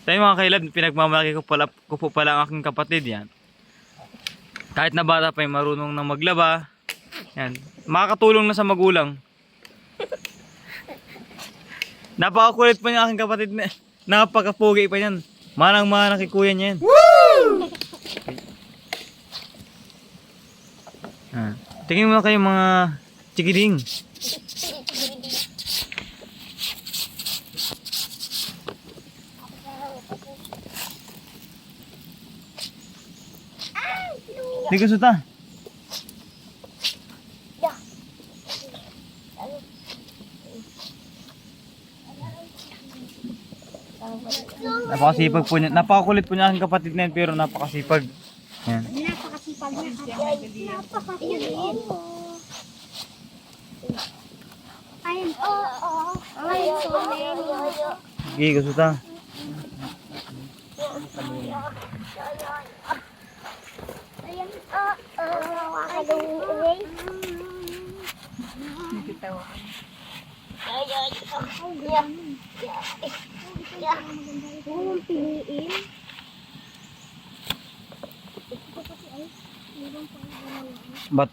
Tayo mga kailab, pinagmamalaki ko po pala ang aking kapatid yan. Kahit na bata pa, marunong na maglaba. Yan. Makakatulong na sa magulang. Napakakulit pa niya aking kapatid na. Napakapugi pa niyan. Manang-mana kay kuya niya yan. Woo! Ah. Tingin mo na kayo mga chikiding. Di gusto ta. Napakasipag po niya. Napakakulit po niya aking kapatid na yan, pero napakasipag. Yan. Napakasipag niya. Napakasipag. Ayun. Sige, gusto ta.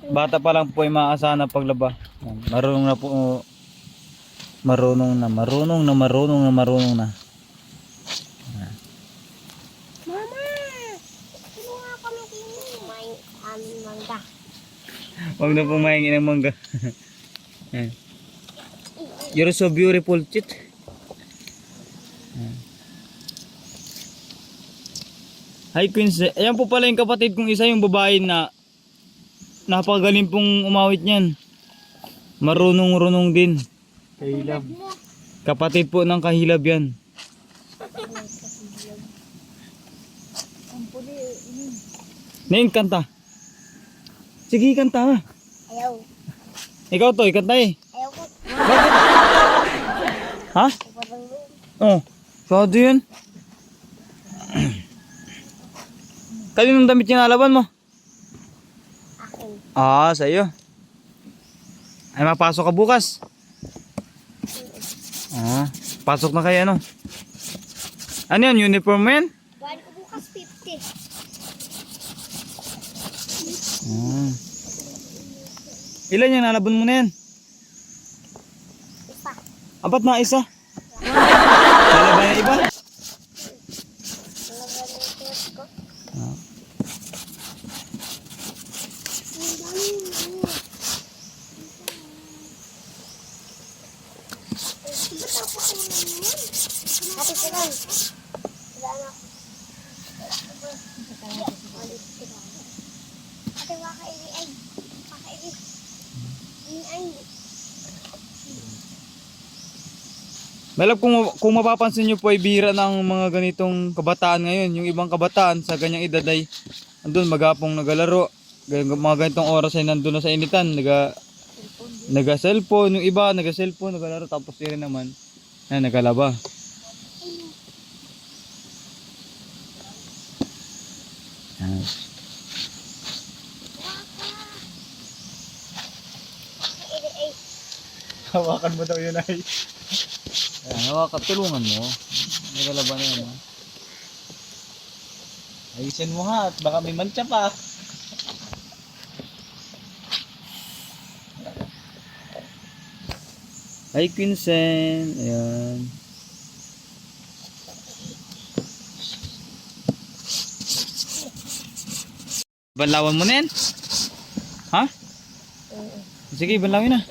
Bata pa lang po ay maaasahan na paglaba. Yan. Marunong na po. Marunong na. Mama! Sino nga kami kumain aming mangga? Huwag na po mahingi ng mangga. Yan. You're so beautiful, chit. Yan. Hi, Queens. Ayan po pala yung kapatid kong isa, yung babae na napakagaling pong umawit niyan. Marunong din. Kahilab. Kapatid po ng kahilab yan. Neng, kanta. Sige, kanta. Ayaw. Ikaw to, ikanta eh. Ayaw ko. Ha? Oh, sado yun. Kaninong damit yung nalaban mo? Akin. Ah, sa'yo. Ay, mapasok ka bukas. Ah, pasok na kayo ano? Ano yan, uniform mo yan? Buwan ko bukas 50. Ah. Ilan yung nalaban mo na yan? Isa. Apat na isa. Nalaban na iba? Nalabalutot ko. Ah. Ate, silang. Wala na. Ate, wakaili ay. Wakaili. Ay. Malab, kung mapapansin nyo po ay bihira ng mga ganitong kabataan ngayon. Yung ibang kabataan sa ganyang edad ay andun magapong nagalaro. Mga ganitong oras ay nandun na sa initan. Naga-cellphone. Yung iba naga-cellphone, nagalaro. Tapos yun naman na nagalaba. Yan. Hawakan mo daw yun ay. Ayan, hawakan, tulungan mo. Nagalaba na yun. Ayusin mo ha, at baka may mancha pa. Hi, Quinsen. Ayan. Banlawan mo na yan? Ha? Sige, banlawin na.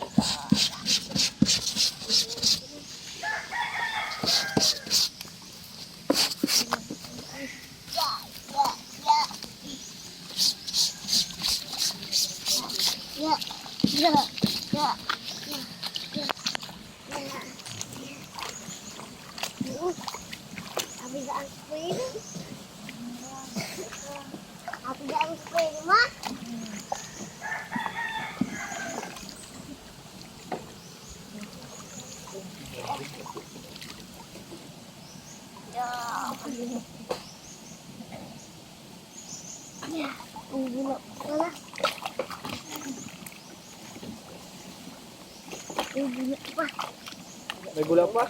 Ang gulo. Wala. Ang gulo pa. May gula pa?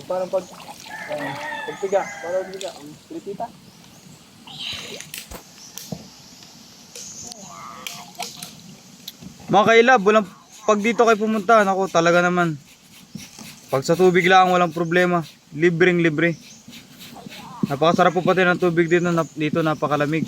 parang pagpiga, parang pagpiga, pilipita. Mga kailab, pag dito kayo pumunta, ako talaga naman. Pag sa tubig lang, walang problema. Libreng libre. Napakasarap po pati ng tubig dito, dito napakalamig.